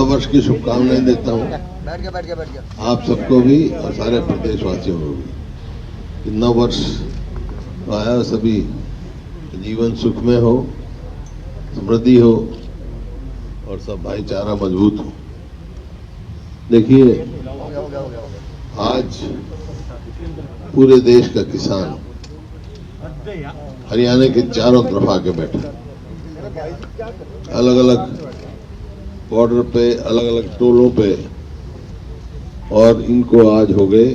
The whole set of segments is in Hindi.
वर्ष की शुभकामनाएं देता हूँ आप सबको भी और सारे प्रदेशवासियों को भी। नव वर्ष आया, सभी जीवन सुख में हो, समृद्धि हो और सब भाईचारा मजबूत हो। देखिए, आज पूरे देश का किसान हरियाणा के चारों तरफ आके बैठा, अलग अलग बॉर्डर पे, अलग अलग टोलों पे, और इनको आज हो गए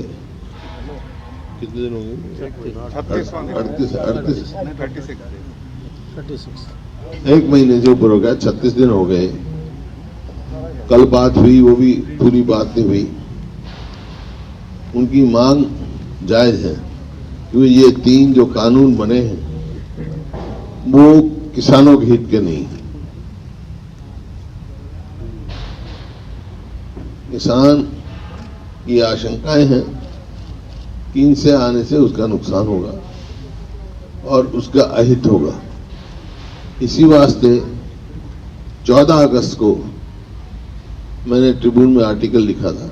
कितने दिन हो गए? 36 एक महीने से ऊपर हो गया, 36 दिन हो गए। कल बात हुई, वो भी पूरी बात नहीं हुई। उनकी मांग जायज है क्योंकि ये 3 जो कानून बने हैं वो किसानों के हित के नहीं। किसान की आशंकाएं हैं कि इनसे आने से उसका नुकसान होगा और उसका अहित होगा। इसी वास्ते 14 अगस्त को मैंने ट्रिब्यून में आर्टिकल लिखा था।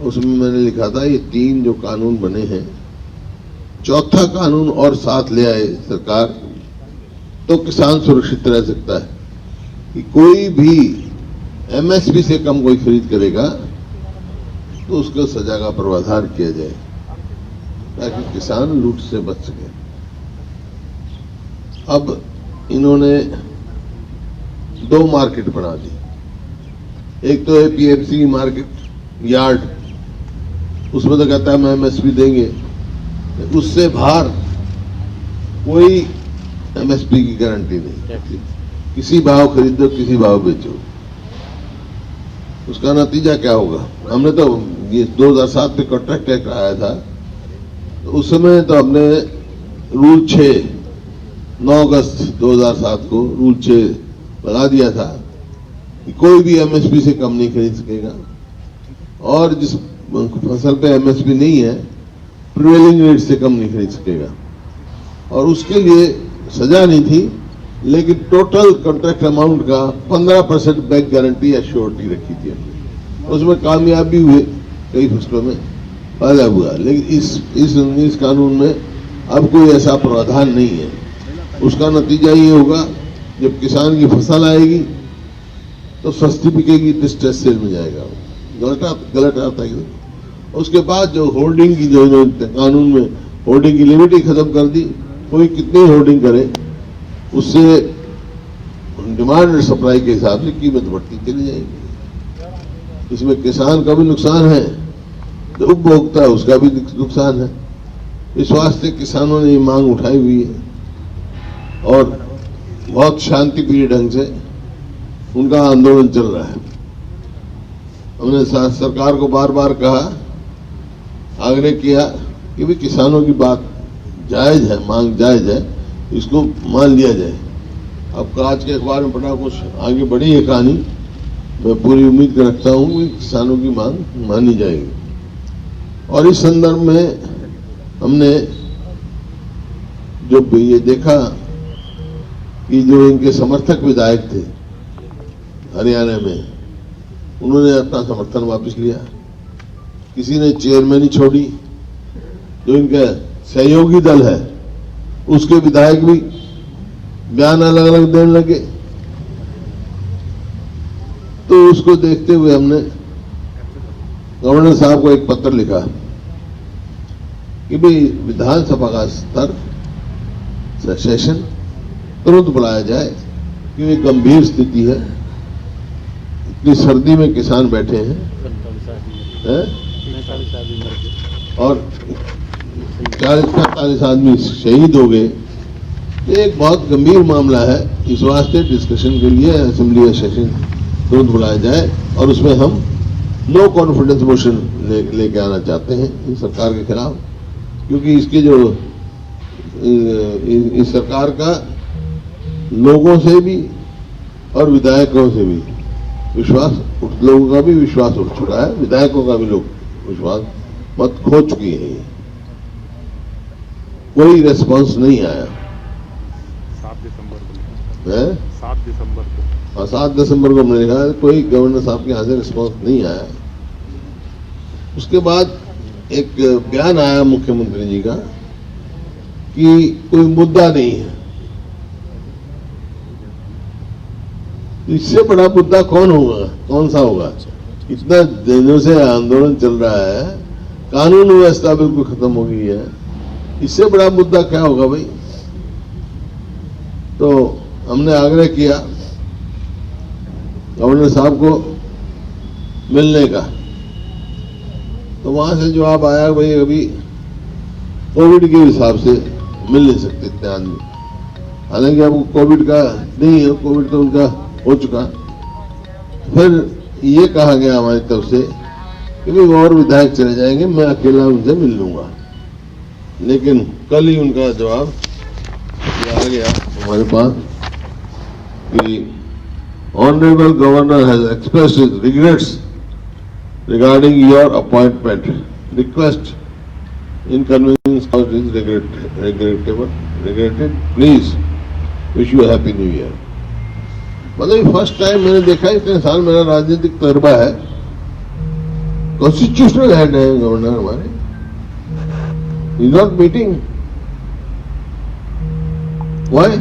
उसमें मैंने लिखा था ये 3 जो कानून बने हैं, चौथा कानून और साथ ले आए सरकार तो किसान सुरक्षित रह सकता है कि कोई भी एमएसपी से कम कोई खरीद करेगा तो उसको सजा का प्रावधान किया जाए ताकि किसान लूट से बच सके। अब इन्होंने 2 मार्केट बना दी। एक तो है पीएमसी मार्केट यार्ड, उसमें तो कहता है हम एमएसपी देंगे, उससे बाहर कोई एमएसपी की गारंटी नहीं। किसी भाव खरीदो, किसी भाव बेचो। उसका नतीजा क्या होगा? हमने तो ये 2007 में कॉन्ट्रैक्ट एक्ट आया था, तो उस समय तो हमने रूल 6 9 अगस्त 2007 को रूल 6 लगा दिया था कि कोई भी एमएसपी से कम नहीं खरीद सकेगा, और जिस फसल पे एमएसपी नहीं है प्रिवेलिंग रेट से कम नहीं खरीद सकेगा। और उसके लिए सजा नहीं थी, लेकिन टोटल कॉन्ट्रैक्ट अमाउंट का 15% बैंक गारंटी या श्योरिटी रखी थी हमने। उसमें कामयाबी हुए, कई फसलों में फायदा हुआ, लेकिन इस कानून में अब कोई ऐसा प्रावधान नहीं है। उसका नतीजा ये होगा, जब किसान की फसल आएगी तो सस्ती बिकेगी, डिस्ट्रेस सेल में जाएगा। गलत आता है। उसके बाद जो होर्डिंग की जो कानून में होर्डिंग की लिमिट ही खत्म कर दी। कोई कितनी होर्डिंग करे उससे डिमांड और सप्लाई के हिसाब से कीमत बढ़ती चली जाएगी। इसमें किसान का भी नुकसान है, तो उपभोक्ता उसका भी नुकसान है। इस वास्ते किसानों ने ये मांग उठाई हुई है और बहुत शांतिप्रिय ढंग से उनका आंदोलन चल रहा है। हमने सरकार को बार बार कहा, आग्रह किया कि भी किसानों की बात जायज है, मांग जायज है, इसको मान लिया जाए। अब आज के अखबार में बड़ा कुछ आगे बढ़ी है कहानी। मैं पूरी उम्मीद रखता हूं कि किसानों की मांग मानी जाएगी। और इस संदर्भ में हमने जो ये देखा कि जो इनके समर्थक विधायक थे हरियाणा में, उन्होंने अपना समर्थन वापस लिया। किसी ने चेयरमैन ही छोड़ी। जो इनका सहयोगी दल है उसके विधायक भी बयान अलग अलग देने लगे। तो उसको देखते हुए हमने गवर्नर साहब को एक पत्र लिखा कि भाई विधानसभा का स्तर सेशन तुरंत बुलाया जाए, क्योंकि गंभीर स्थिति है। इतनी सर्दी में किसान बैठे हैं और 40-45 आदमी शहीद हो गए। एक बहुत गंभीर मामला है। इस वास्ते डिस्कशन के लिए असेंबली सेशन तुरंत बुलाया जाए और उसमें हम नो कॉन्फिडेंस मोशन लेके आना चाहते हैं सरकार के खिलाफ, क्योंकि इसके जो इस सरकार का लोगों से भी और विधायकों से भी विश्वास, लोगों का भी विश्वास उठ चुका है, विधायकों का भी लोग विश्वास मत खो चुकी है। कोई रेस्पॉन्स नहीं आया। 7 दिसंबर को और 7 दिसंबर को हमने लिखा कोई गवर्नर साहब के यहाँ से रिस्पॉन्स नहीं आया। उसके बाद एक बयान आया मुख्यमंत्री जी का कि कोई मुद्दा नहीं है। इससे बड़ा मुद्दा कौन होगा, कौन सा होगा? इतना दिनों से आंदोलन चल रहा है, कानून व्यवस्था बिल्कुल खत्म हो गई है, इससे बड़ा मुद्दा क्या होगा भाई? तो हमने आग्रह किया गवर्नर साहब को मिलने का, तो वहां से जवाब आया भाई अभी कोविड के हिसाब से मिल नहीं सकते इतने आदमी। हालांकि अब कोविड का नहीं है, कोविड तो उनका हो चुका। फिर ये कहा गया हमारी तरफ से कि भाई और विधायक चले जाएंगे, मैं अकेला उनसे मिल लूंगा। लेकिन कल ही उनका जवाब आ गया हमारे पास कि honourable governor has expressed his regrets regarding your appointment. Request inconvenience caused is regretted. Please wish you a happy new year. मतलब फर्स्ट टाइम मैंने देखा इतने साल मेरा राजनीतिक तजर्बा है, कॉन्स्टिट्यूशनल हेड है गवर्नर हमारे, इज नॉट मीटिंग। व्हाई?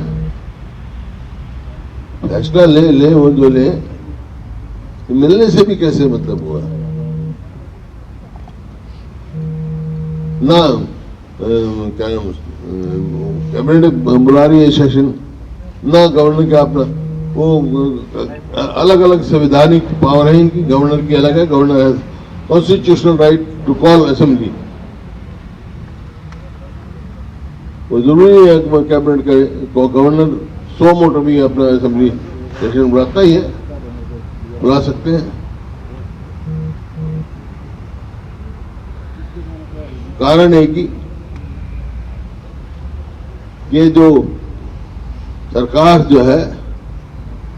फैसला ले वो जो ले, मिलने से भी कैसे मतलब हुआ ना? क्या नाम, कैबिनेट बुला रही है सेशन ना, गवर्नर का अपना वो अलग अलग संवैधानिक पावर है इनकी, गवर्नर की अलग है। Governor has constitutional right to call assembly. वो जरूरी है कैबिनेट करे, गवर्नर 100 मोटर भी अपना असेंबली सेशन बुलाता ही है, बुला सकते हैं। कारण है कि ये जो सरकार जो है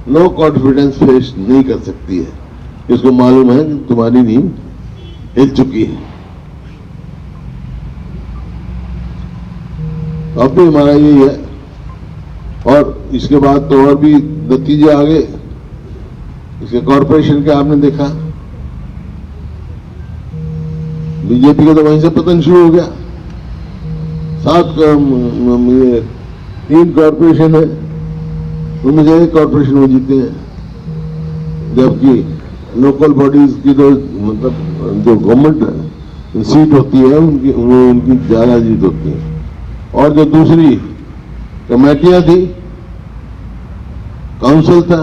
नो कॉन्फिडेंस फेस नहीं कर सकती है, इसको मालूम है कि तुम्हारी नींद हिल चुकी है। अब भी हमारा यही है, और इसके बाद तो और भी नतीजे आ गए। इसके कॉरपोरेशन के आपने देखा, बीजेपी का तो वहीं से पतन शुरू हो गया। 3 कॉरपोरेशन है, उनमें से 1 कॉरपोरेशन वो जीते हैं, जबकि लोकल बॉडीज की तो मतलब जो गवर्नमेंट सीट होती है उनकी ज्यादा जीत होती है। और जो दूसरी कमेटियां थी, काउंसिल था,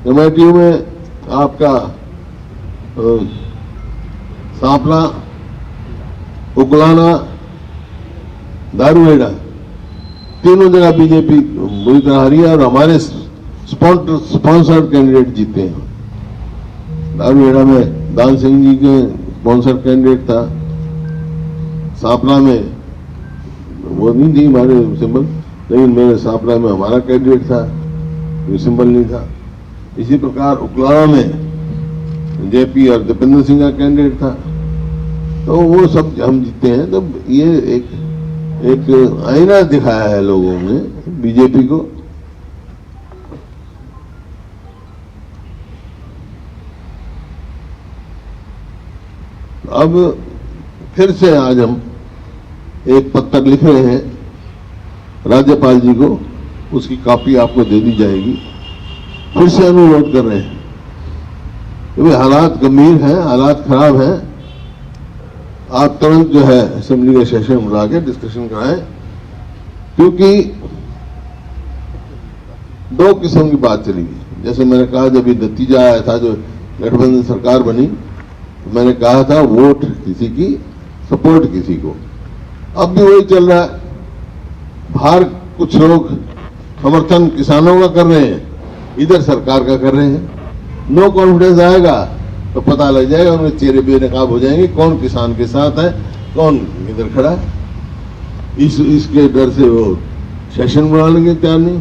कमेटियों में आपका सांपला, उकलाना, दारूहेड़ा, तीनों जगह बीजेपी बुरी तरह हारी है और हमारे स्पॉन्सर्ड कैंडिडेट जीते हैं। दारूहेड़ा में दान सिंह जी के स्पॉन्सर्ड कैंडिडेट था, सांपला में वो नहीं थी हमारे सिंबल, लेकिन मेरे सांपला में हमारा कैंडिडेट था, ये सिंबल नहीं था। इसी प्रकार उकलाना में जेपी और दीपेंद्र सिंह का कैंडिडेट था, तो वो सब हम जीते हैं। तो ये एक आईना दिखाया है लोगों ने बीजेपी को। अब फिर से आज हम एक पत्र लिख रहे हैं राज्यपाल जी को, उसकी कॉपी आपको दे दी जाएगी। फिर से अनुरोध कर रहे हैं कि हालात गंभीर हैं, हालात खराब हैं, आप तुरंत जो है असेंबली का सेशन बुला के डिस्कशन कराएं, क्योंकि 2 किस्म की बात चलेगी। जैसे मैंने कहा जब ये नतीजा आया था, जो गठबंधन सरकार बनी, मैंने कहा था वोट किसी की, सपोर्ट किसी को। अब भी वही चल रहा है। बाहर कुछ लोग समर्थन किसानों का कर रहे हैं, इधर सरकार का कर रहे हैं। नो कॉन्फिडेंस आएगा तो पता लग जाएगा, उनके चेहरे बेनकाब हो जाएंगे, कौन किसान के साथ है, कौन इधर खड़ा है। इसके डर से वो सेशन बुलाने के तैयार नहीं।